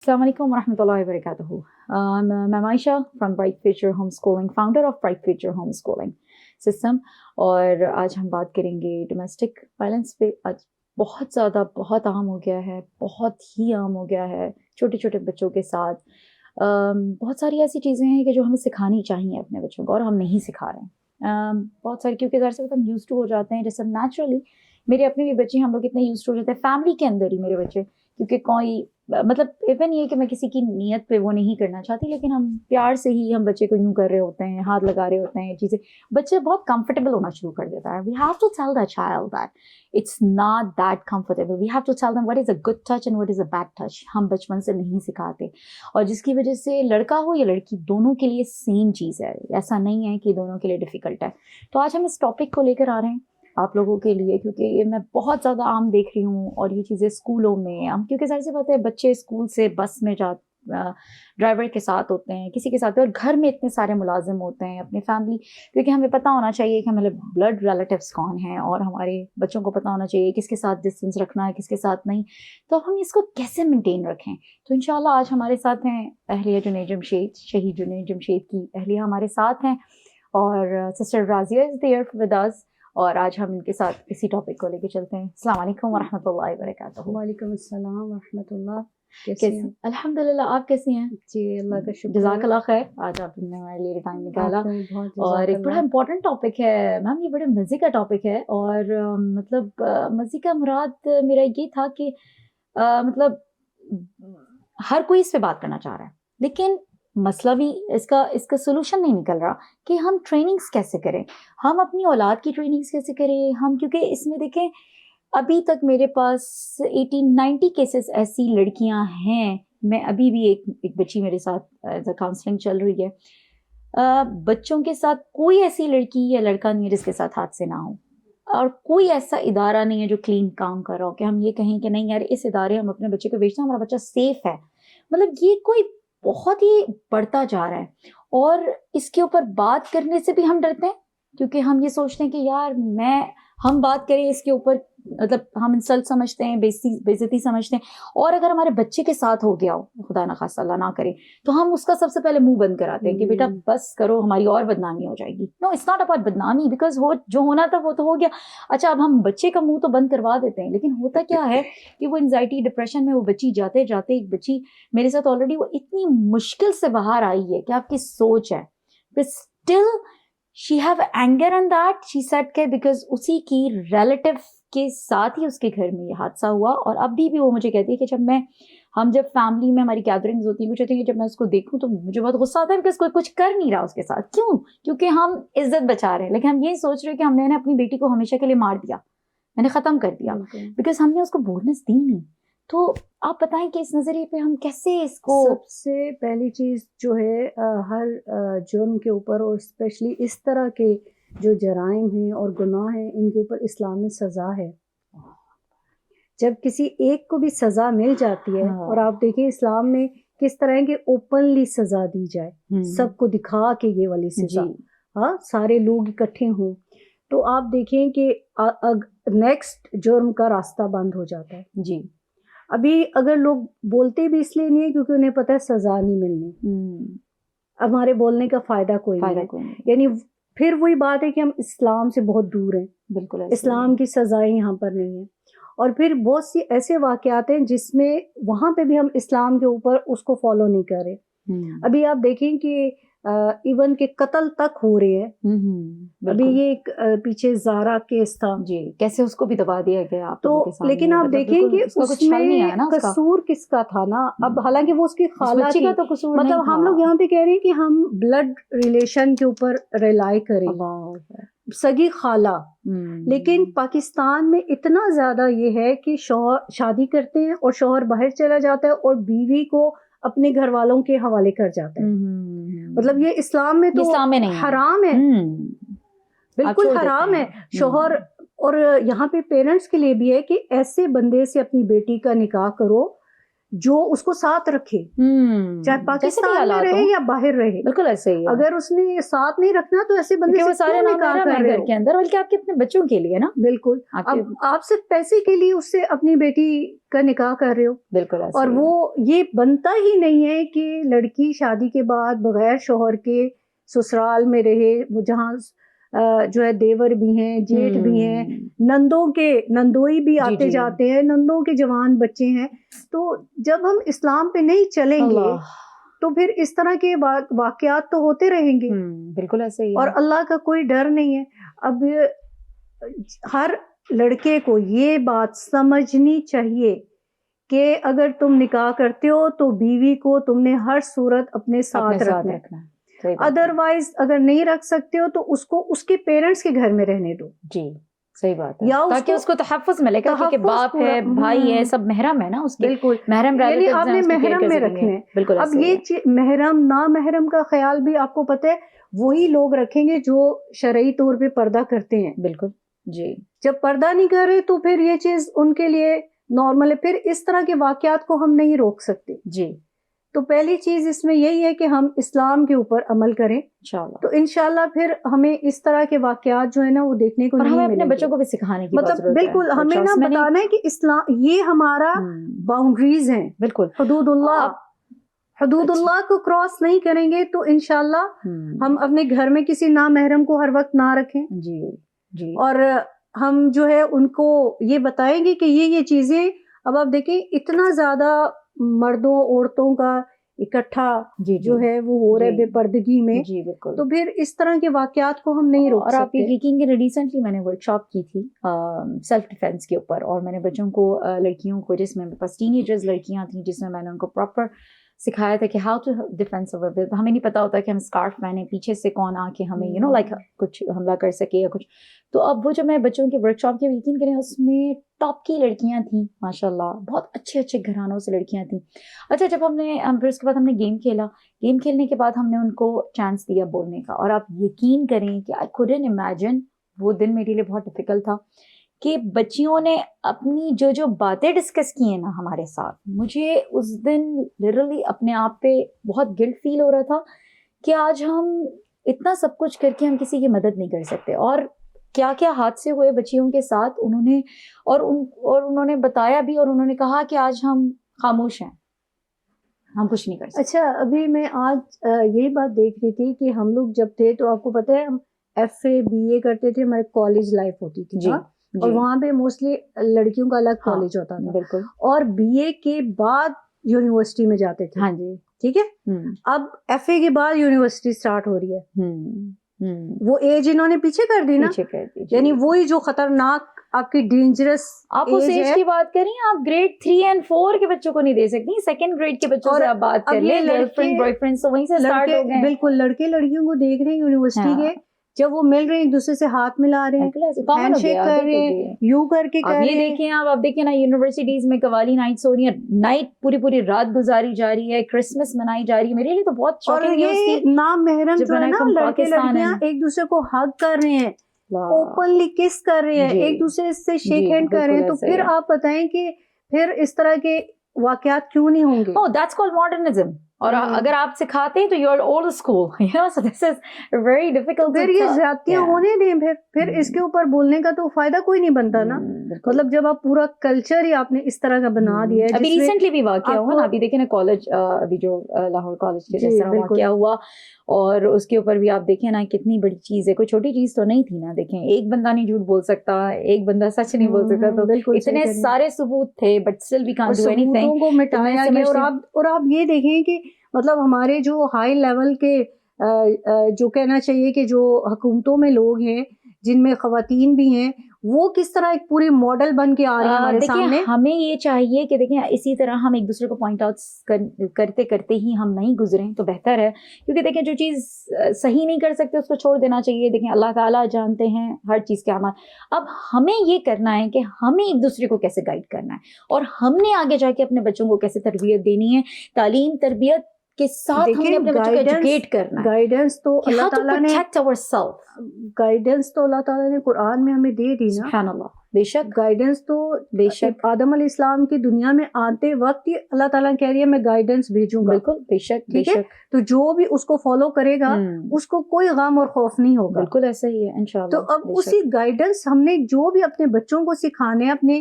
Assalamu alaikum warahmatullahi wabarakatuh. I'm Aisha from Bright Future Homeschooling, founder of Bright Future Homeschooling System. اور آج ہم بات کریں گے ڈومیسٹک وائلنس پہ. آج بہت عام ہو گیا ہے، بہت ہی عام ہو گیا ہے چھوٹے چھوٹے بچوں کے ساتھ. بہت ساری ایسی چیزیں ہیں کہ جو ہمیں سکھانی چاہیے اپنے بچوں کو، اور ہم نہیں سکھا رہے ہیں. بہت ساری کیونکہ ظاہر سے ہم یوز ٹو ہو جاتے ہیں. جیسے نیچرلی میرے اپنے بھی بچے، ہم لوگ اتنے یوز ٹو ہو جاتے ہیں فیملی کے اندر ہی میرے بچے، کیونکہ کوئی مطلب ایون یہ کہ میں کسی کی نیت پہ وہ نہیں کرنا چاہتی، لیکن ہم پیار سے ہی ہم بچے کو یوں کر رہے ہوتے ہیں، ہاتھ لگا رہے ہوتے ہیں. یہ چیزیں بچے بہت کمفرٹیبل ہونا شروع کر دیتا ہے. We have to tell the child that it's not that comfortable. We have to tell them what is a good touch and what is a bad touch. ہم بچپن سے نہیں سکھاتے، اور جس کی وجہ سے لڑکا ہو یا لڑکی دونوں کے لیے سیم چیز ہے. ایسا نہیں ہے کہ دونوں کے لیے ڈیفیکلٹ ہے. تو آج ہم اس ٹاپک کو لے کر آ رہے ہیں آپ لوگوں کے لیے، کیونکہ یہ میں بہت زیادہ عام دیکھ رہی ہوں. اور یہ چیزیں اسکولوں میں ہم، کیونکہ ظاہر سی بات ہے بچے اسکول سے بس میں ڈرائیور کے ساتھ ہوتے ہیں، کسی کے ساتھ، اور گھر میں اتنے سارے ملازم ہوتے ہیں اپنی فیملی، کیونکہ ہمیں پتہ ہونا چاہیے کہ ہمارے بلڈ ریلیٹیوس کون ہیں، اور ہمارے بچوں کو پتہ ہونا چاہیے کس کے ساتھ ڈسٹینس رکھنا ہے، کس کے ساتھ نہیں. تو ہم اس کو کیسے مینٹین رکھیں. تو انشاءاللہ آج ہمارے ساتھ ہیں اہلیہ جنید جمشید، شہید جنید جمشید کی اہلیہ ہمارے ساتھ ہیں، اور sister Razia is there with us. اور آج ہم ان کے ساتھ اسی ٹاپک کو لے کے چلتے ہیں. السلام علیکم ورحمۃ اللہ وبرکاتہ. وعلیکم السلام ورحمۃ اللہ. کیسی ہیں؟ الحمد للہ. آپ کیسی ہیں؟ جی اللہ کا شکر. جزاک اللہ خیر. آج آپ نے ہمارے لیے ٹائم نکالا، اور ایک بڑا امپورٹنٹ ٹاپک ہے میم. یہ بڑے مزے کا ٹاپک ہے، اور مطلب مزے کا مراد میرا یہ تھا کہ مطلب ہر کوئی اس پہ بات کرنا چاہ رہا ہے، لیکن مسئلہ بھی اس کا سولوشن نہیں نکل رہا کہ ہم ٹریننگز کیسے کریں، ہم اپنی اولاد کی ٹریننگز کیسے کریں. ہم کیونکہ اس میں دیکھیں ابھی تک میرے پاس 80-90 کیسز ایسی لڑکیاں ہیں. میں ابھی بھی ایک بچی میرے ساتھ ایز اے کاؤنسلنگ چل رہی ہے. بچوں کے ساتھ کوئی ایسی لڑکی یا لڑکا نہیں ہے جس کے ساتھ حادثے نہ ہوں، اور کوئی ایسا ادارہ نہیں ہے جو کلین کام کر رہا ہو کہ ہم یہ کہیں کہ نہیں یار اس ادارے ہم اپنے بچے کو بھیجتے ہیں، ہمارا بچہ سیف ہے. مطلب یہ کوئی بہت ہی بڑھتا جا رہا ہے، اور اس کے اوپر بات کرنے سے بھی ہم ڈرتے ہیں، کیونکہ ہم یہ سوچتے ہیں کہ یار ہم بات کریں اس کے اوپر، مطلب ہم انسلٹ سمجھتے ہیں، بےعزتی سمجھتے ہیں. اور اگر ہمارے بچے کے ساتھ ہو گیا ہو، خدا نخواستہ اللہ نہ کرے، تو ہم اس کا سب سے پہلے منہ بند کراتے ہیں کہ بیٹا بس کرو، ہماری اور بدنامی ہو جائے گی. نو اٹس ناٹ اباؤٹ بدنامی، بیکاز جو ہونا تھا وہ تو ہو گیا. اچھا اب ہم بچے کا منہ تو بند کروا دیتے ہیں، لیکن ہوتا کیا ہے کہ وہ انزائٹی ڈپریشن میں وہ بچی جاتے جاتے، ایک بچی میرے ساتھ آلریڈی وہ اتنی مشکل سے باہر آئی ہے کہ آپ کی سوچ ہے، but still she have anger on that. she said کہ because اسی کی ریلیٹیو کے ساتھ ہی اس کے گھر میں یہ حادثہ ہوا. اور ابھی بھی وہ مجھے کہتی ہے کہ ہم جب فیملی میں ہماری گیدرنگز ہوتی ہیں، وہ چاہتے ہیں کہ جب میں اس کو دیکھوں تو مجھے بہت غصہ آتا ہے کہ کوئی کچھ کر نہیں رہا اس کے ساتھ. کیوں؟ کیونکہ ہم عزت بچا رہے ہیں، لیکن ہم یہ سوچ رہے ہیں کہ ہم نے اپنی بیٹی کو ہمیشہ کے لیے مار دیا، میں نے ختم کر دیا، بیکاز ہم نے اس کو بولنس دی نہیں. تو آپ بتائیں کہ اس نظریے پہ ہم کیسے اس کو. سب سے پہلی چیز جو ہے ہر جرم کے اوپر، اور اسپیشلی اس طرح کے جو جرائم ہیں اور گناہ ہیں، ان کے اوپر اسلام میں سزا ہے. جب کسی ایک کو بھی سزا مل جاتی ہے، اور آپ دیکھیں اسلام میں کس طرح کے اوپنلی سزا دی جائے، سب کو دکھا کے یہ والی سزا، ہاں سارے لوگ اکٹھے ہوں، تو آپ دیکھیں کہ نیکسٹ جرم کا راستہ بند ہو جاتا ہے. جی ابھی اگر لوگ بولتے بھی اس لیے نہیں ہے کیونکہ انہیں پتہ ہے سزا نہیں ملنی، ہمارے بولنے کا فائدہ کوئی نہیں. یعنی پھر وہی بات ہے کہ ہم اسلام سے بہت دور ہیں. بالکل اسلام کی سزائیں یہاں پر نہیں ہیں. اور پھر بہت سی ایسے واقعات ہیں جس میں وہاں پہ بھی ہم اسلام کے اوپر اس کو فالو نہیں کر رہے. ابھی آپ دیکھیں کہ ایون کے قتل تک ہو رہے ہیں. ابھی یہ ایک پیچھے زارا کیس تھا، جی کیسے اس کو بھی دبا دیا گیا. تو لیکن آپ دیکھیں کہ اس میں قصور کس کا تھا نا. اب حالانکہ وہ اس کی خالہ تھی، مطلب ہم لوگ یہاں پہ کہہ رہے ہیں کہ ہم بلڈ ریلیشن کے اوپر ریلائی کریں، سگی خالہ. لیکن پاکستان میں اتنا زیادہ یہ ہے کہ شوہر شادی کرتے ہیں اور شوہر باہر چلا جاتا ہے اور بیوی کو اپنے گھر والوں کے حوالے کر جاتا ہے. مطلب یہ اسلام میں تو حرام ہے، بالکل حرام ہے. شوہر اور یہاں پہ پیرنٹس کے لیے بھی ہے کہ ایسے بندے سے اپنی بیٹی کا نکاح کرو جو اس کو ساتھ رکھے, چاہے پاکستان میں رہے یا باہر رہے. بالکل ایسے ہی, اگر اس نے ساتھ نہیں رکھنا تو ایسے بندے سے سارے نکاح کر رہے ہو گھر کے اندر, بلکہ آپ کے اپنے بچوں کے لیے نا. بالکل, اب آپ صرف پیسے کے لیے اس سے اپنی بیٹی کا نکاح کر رہے ہو. بالکل, اور وہ یہ بنتا ہی نہیں ہے کہ لڑکی شادی کے بعد بغیر شوہر کے سسرال میں رہے, وہ جہاں جو ہے دیور بھی ہیں, جیٹھ بھی ہیں, نندوئی بھی آتے جاتے ہیں, نندوں کے جوان بچے ہیں. تو جب ہم اسلام پہ نہیں چلیں گے تو پھر اس طرح کے واقعات تو ہوتے رہیں گے. بالکل ایسے ہی, اور اللہ کا کوئی ڈر نہیں ہے. اب ہر لڑکے کو یہ بات سمجھنی چاہیے کہ اگر تم نکاح کرتے ہو تو بیوی کو تم نے ہر صورت اپنے ساتھ رکھنا ہے. ادروائز اگر نہیں رکھ سکتے ہو تو اس کو اس کے پیرنٹس کے گھر میں رہنے دو. جی صحیح بات ہے, تاکہ اس کو تحفظ ملے گا, کیونکہ باپ ہے, بھائی ہے, سب محرم ہے نا اس کے. بالکل, محرم یعنی آپ نے محرم میں رکھنے. بالکل, اب یہ محرم نا محرم کا خیال بھی آپ کو پتہ ہے وہی لوگ رکھیں گے جو شرعی طور پہ پردہ کرتے ہیں. بالکل جی, جب پردہ نہیں کر رہے تو پھر یہ چیز ان کے لیے نارمل ہے. پھر اس طرح کے واقعات کو ہم نہیں روک سکتے. جی, تو پہلی چیز اس میں یہی ہے کہ ہم اسلام کے اوپر عمل کریں انشاءاللہ. تو انشاءاللہ پھر ہمیں اس طرح کے واقعات جو ہے نا وہ دیکھنے کو نہیں ملیں گے. اور ہمیں اپنے بچوں کو بھی سکھانے کی مطلب بالکل ہمیں نا بتانا ہے کہ اسلام یہ ہمارا باؤنڈریز ہیں. بالکل, حدود اللہ کو کراس نہیں کریں گے تو انشاءاللہ ہم اپنے گھر میں کسی نامحرم کو ہر وقت نہ رکھیں. جی جی, اور ہم جو ہے ان کو یہ بتائیں گے کہ یہ چیزیں. اب آپ دیکھیں اتنا زیادہ مردوں عورتوں کا اکٹھا جو ہے وہ ہو رہا ہے بے پردگی میں. جی بالکل, تو پھر اس طرح کے واقعات کو ہم نہیں روک سکتے. اور آپ یہ یقین کریں, ریسنٹلی میں نے ورک شاپ کی تھی سیلف ڈیفینس کے اوپر, اور میں نے بچوں کو, لڑکیوں کو, جس میں میرے پاس ٹین ایجرز لڑکیاں تھیں, جس میں نے ان کو پراپر سکھایا تھا کہ ہاؤ ٹو ڈیفینس اوور. ہمیں نہیں پتا ہوتا کہ ہم اسکارف پہنے, پیچھے سے کون آ کے ہمیں لائک کچھ حملہ کر سکے یا کچھ. تو اب وہ جو میں بچوں کے ورک شاپ کے یقین کریں اس میں ٹاپ کی لڑکیاں تھیں ماشاء اللہ, بہت اچھے اچھے گھرانوں سے لڑکیاں تھیں. اچھا, جب ہم نے پھر اس کے بعد ہم نے گیم کھیلا, گیم کھیلنے کے بعد ہم نے ان کو چانس دیا بولنے کا, اور آپ یقین کریں کہ آئی کوڈنٹ امیجن, وہ دن میرے لیے بہت ڈیفیکلٹ تھا کہ بچیوں نے اپنی جو باتیں ڈسکس کی ہیں نا ہمارے ساتھ, مجھے اس دن لٹرلی اپنے آپ پہ بہت گلٹ فیل ہو رہا تھا کہ آج ہم اتنا سب کچھ کر کے ہم کسی کی مدد نہیں کر سکتے. اور کیا کیا حادثے ہوئے بچیوں کے ساتھ انہوں نے, اور انہوں نے بتایا بھی, اور انہوں نے کہا کہ آج ہم خاموش ہیں, ہم کچھ نہیں کر سکتے. اچھا, ابھی میں آج یہی بات دیکھ رہی تھی کہ ہم لوگ جب تھے تو آپ کو پتہ ہے ہم FA BA کرتے تھے, ہمارے کالج لائف ہوتی تھی. جی, اور وہاں پہ موسٹلی لڑکیوں کا الگ کالج ہوتا تھا. بالکل, اور BA کے بعد یونیورسٹی میں جاتے تھے. ہاں جی, ٹھیک ہے. اب FA کے بعد یونیورسٹی سٹارٹ ہو رہی ہے. وہ ایج انہوں نے پیچھے کر دی نا, یعنی وہی جو خطرناک آپ کی ڈینجرس. آپ اس ایج کی بات کریں, آپ گریڈ 3 اور 4 کے بچوں کو نہیں دے سکتی, سیکنڈ گریڈ کے بچوں سے آپ بات کر لیں, گرل فرینڈ بوائے فرینڈ سے وہیں سے اسٹارٹ ہو گئے. بالکل, لڑکے لڑکیوں کو دیکھ رہے ہیں یونیورسٹی کے, جب وہ مل رہے ہیں ایک دوسرے سے ہاتھ ملا رہے ہیں, ہینڈ شیک کر رہے ہیں, یوں کر کے کر رہے ہیں. دیکھیں آپ دیکھیں نا یونیورسٹیز میں قوالی نائٹس ہو رہی ہیں, نائٹ پوری رات گزاری جا رہی ہے, کرسمس منائی جا رہی ہے. میرے لیے تو بہت شاکنگ نیوز تھی. اور یہ نامحرم جو ہے نا, لڑکے لڑکیاں ایک دوسرے کو ہگ کر رہے ہیں, اوپنلی کس کر رہے ہیں, ایک دوسرے سے شیک ہینڈ کر رہے ہیں. تو پھر آپ بتائیں کہ پھر اس طرح کے واقعات کیوں نہیں ہوں گے؟ That's called modernism. اور اگر آپ سکھاتے ہیں تو you're old school, so this is very difficult. پھر یہ زیادتیاں ہونے دیں, پھر اس کے اوپر بولنے کا تو فائدہ کوئی نہیں بنتا نا. مطلب جب آپ پورا کلچر ہی آپ نے اس طرح کا بنا دیا ہے. ابھی ریسنٹلی بھی واقعہ ہوا نا, ابھی دیکھیں نا کالج, ابھی جو لاہور کالج کے جس طرح واقعہ ہوا, اور اس کے اوپر بھی آپ دیکھیں نا کتنی بڑی چیز ہے, کوئی چھوٹی چیز تو نہیں تھی نا. دیکھیں ایک بندہ نہیں جھوٹ بول سکتا, ایک بندہ سچ نہیں بول سکتا, تو اتنے سارے ثبوت تھے, but still we can't do anything. کو مٹایا گیا. اور آپ یہ دیکھیں کہ مطلب ہمارے جو ہائی لیول کے جو کہنا چاہیے کہ جو حکومتوں میں لوگ ہیں, جن میں خواتین بھی ہیں, وہ کس طرح ایک پوری ماڈل بن کے آ رہی ہے ہمارے سامنے. ہمیں یہ چاہیے کہ دیکھیں اسی طرح ہم ایک دوسرے کو پوائنٹ آؤٹ کرتے کرتے ہی ہم نہیں گزریں تو بہتر ہے, کیونکہ دیکھیں جو چیز صحیح نہیں کر سکتے اس کو چھوڑ دینا چاہیے. دیکھیں اللہ تعالیٰ جانتے ہیں ہر چیز کے اعمال. اب ہمیں یہ کرنا ہے کہ ہمیں ایک دوسرے کو کیسے گائیڈ کرنا ہے, اور ہم نے آگے جا کے اپنے بچوں کو کیسے تربیت دینی ہے. تعلیم تربیت کے ساتھ ہم نے اپنے بچوں کو ایجوکیٹ کرنا ہے. گائیڈنس تو اللہ تعالیٰ نے قرآن میں ہمیں دے دی نا. سبحان اللہ. بے شک گائیڈنس تو بے شک آدم علیہ السلام کی دنیا میں آتے وقت ہی اللہ تعالیٰ کہہ رہی ہے میں گائیڈنس بھیجوں گا. بالکل بے شک بے شک. تو جو بھی اس کو فالو کرے گا اس کو کوئی غم اور خوف نہیں ہوگا. بالکل ایسا ہی ہے انشاءاللہ. تو اب اسی گائیڈنس ہم نے جو بھی اپنے بچوں کو سکھانے ہیں, اپنے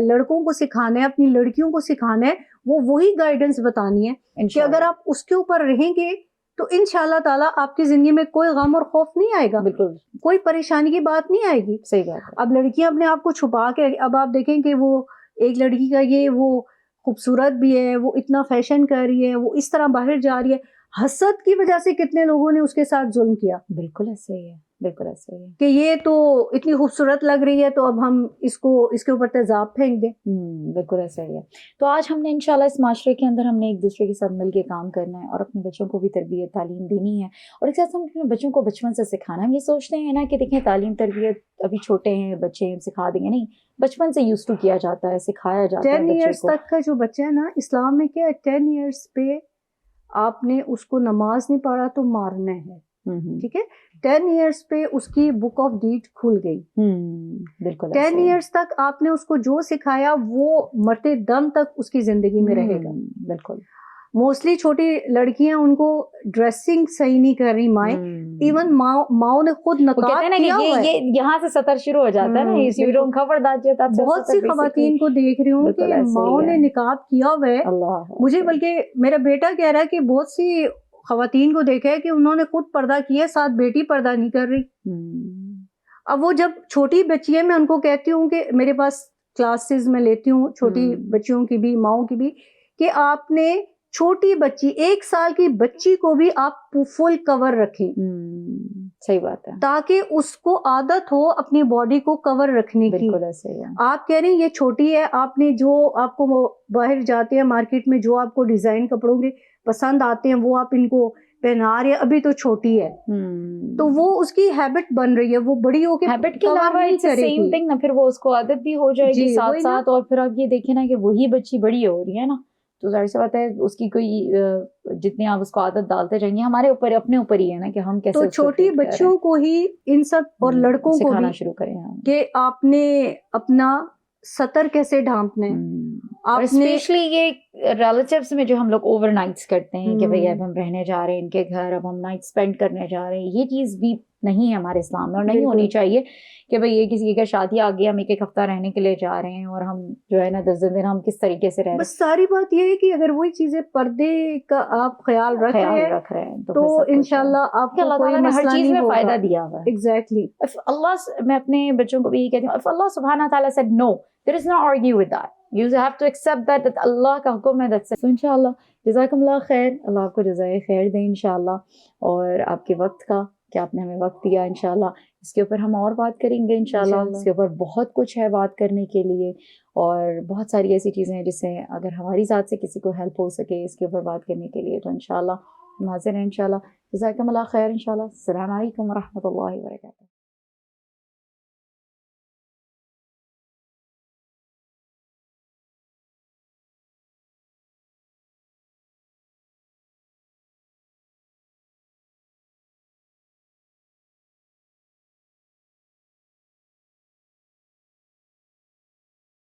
لڑکوں کو سکھانا ہے, اپنی لڑکیوں کو سکھانا ہے, وہی گائیڈنس بتانی ہے کہ اگر آپ اس کے اوپر رہیں گے تو انشاءاللہ تعالیٰ آپ کی زندگی میں کوئی غم اور خوف نہیں آئے گا. بالکل کوئی پریشانی کی بات نہیں آئے گی. صحیح بات ہے. اب لڑکیاں اپنے آپ کو چھپا کے, اب آپ دیکھیں کہ وہ ایک لڑکی کا یہ وہ خوبصورت بھی ہے, وہ اتنا فیشن کر رہی ہے, وہ اس طرح باہر جا رہی ہے, حسد کی وجہ سے کتنے لوگوں نے اس کے ساتھ ظلم کیا. بالکل ایسے ہی ہے. بالکل ایسے ہی ہے کہ یہ تو اتنی خوبصورت لگ رہی ہے تو اب ہم اس کے اوپر تیزاب پھینک دیں. بالکل ایسا ہی ہے. تو آج ہم نے انشاءاللہ اس معاشرے کے اندر ہم نے ایک دوسرے کے ساتھ مل کے کام کرنا ہے اور اپنے بچوں کو بھی تربیت تعلیم دینی ہے, اور ایک ساتھ ہم اپنے بچوں کو بچپن سے سکھانا ہے. ہم یہ سوچتے ہیں نا کہ دیکھیں تعلیم تربیت ابھی چھوٹے ہیں بچے ہیں سکھا دیں گے, نہیں, بچپن سے یوز ٹو کیا جاتا ہے, سکھایا جاتا ہے. 10 ایئرس تک کا جو بچہ ہے نا, اسلام میں کیا ہے, 10 ایئرس پہ آپ نے اس کو نماز نہیں پڑھا تو مارنا ہے. ٹھیک ہے, 10 ایئرس پہ اس کی بک آف ڈیڈ کھل گئی. بالکل 10 ایئرس تک آپ نے اس کو جو سکھایا وہ مرتے دم تک اس کی زندگی میں رہے گا. بالکل. موسٹلی چھوٹی لڑکیاں ان کو ڈریسنگ صحیح نہیں کر رہی مائیں, ایون ماؤں نے خود نقاب کیا ہوا ہے. یہاں سے سطر شروع ہو جاتا ہے نا. بہت سی خواتین کو دیکھ رہی ہوں کہ ماؤں نے نقاب کیا ہوا ہے. مجھے بلکہ میرا بیٹا کہہ رہا ہے کہ بہت سی خواتین کو دیکھا ہے کہ انہوں نے خود پردہ کیا, ساتھ بیٹی پردہ نہیں کر رہی. اب وہ جب چھوٹی بچی ہے, میں ان کو کہتی ہوں کہ میرے پاس کلاسز میں لیتی ہوں چھوٹی بچیوں کی بھی ماؤں کی بھی, کہ آپ نے چھوٹی بچی 1 سال کی بچی کو بھی آپ فل کور رکھیں. صحیح بات ہے. تاکہ اس کو عادت ہو اپنی باڈی کو کور رکھنے کی. بالکل ایسے ہی ہے. آپ کہہ رہے ہیں یہ چھوٹی ہے, آپ نے جو آپ کو باہر جاتے ہیں مارکیٹ میں جو آپ کو ڈیزائن کپڑوں کے پسند آتے ہیں وہ آپ ان کو پہنا رہے ہیں, ابھی تو چھوٹی ہے تو وہ اس کی ہیبٹ بن رہی ہے, وہ بڑی ہو کے ہیبٹ کے علاوہ سیم تھنگ نا, پھر وہ اس کو عادت بھی ہو جائے گی ساتھ ساتھ. اور پھر آپ یہ دیکھیں نا کہ وہی بچی بڑی ہو رہی ہے نا, تو ظاہر سی بات ہے اس کی کوئی جتنی آپ اس کو عادت ڈالتے جائیں گے, ہمارے اوپر اپنے اوپر ہی ہے نا کہ ہم کیسے. تو چھوٹی بچوں کو ہی ان سب اور لڑکوں کو سکھانا شروع کریں کہ آپ نے اپنا سطر کیسے ڈھانپنا ہے. اسپیشلی یہ ریلیٹیوز میں جو ہم لوگ اوور نائٹس کرتے ہیں کہ بھئی اب ہم رہنے جا رہے ہیں ان کے گھر, اب ہم نائٹ اسپینڈ کرنے جا رہے ہیں, یہ چیز بھی نہیں ہے ہمارے اسلام میں, اور نہیں ہونی چاہیے کہ بھئی یہ کسی کا شادی آ گیا ہم 1 ہفتہ رہنے کے لیے جا رہے ہیں اور ہم جو ہے نا 10 دن ہم کس طریقے سے رہ رہے ہیں. بس ساری بات یہ ہے کہ اگر وہی چیزیں پردے کا آپ خیال رکھ رہے ہیں تو انشاءاللہ آپ کو کوئی مسئلہ ہر چیز میں نہیں فائدہ دیا ہوا ہے. ایگزیکٹلی. میں اپنے بچوں کو بھی یہی کہتی ہوں, if Allah subhanahu wa ta'ala said no, there is no argue with that. You have to accept that اللہ کا حکم ہے. So انشاءاللہ جزاکم اللہ خیر, اللہ آپ کو جزائے خیر دیں انشاءاللہ, اور آپ کے وقت کا کہ آپ نے ہمیں وقت دیا انشاءاللہ. اس کے اوپر ہم اور بات کریں گے انشاءاللہ. اس کے اوپر بہت کچھ ہے بات کرنے کے لیے, اور بہت ساری ایسی چیزیں ہیں جس سے اگر ہماری ذات سے کسی کو ہیلپ ہو سکے اس کے اوپر بات کرنے کے لیے, تو انشاءاللہ ہم حاضر ہیں انشاءاللہ. جزاکم اللہ خیر انشاءاللہ. السلام علیکم ورحمۃ اللہ وبرکاتہ.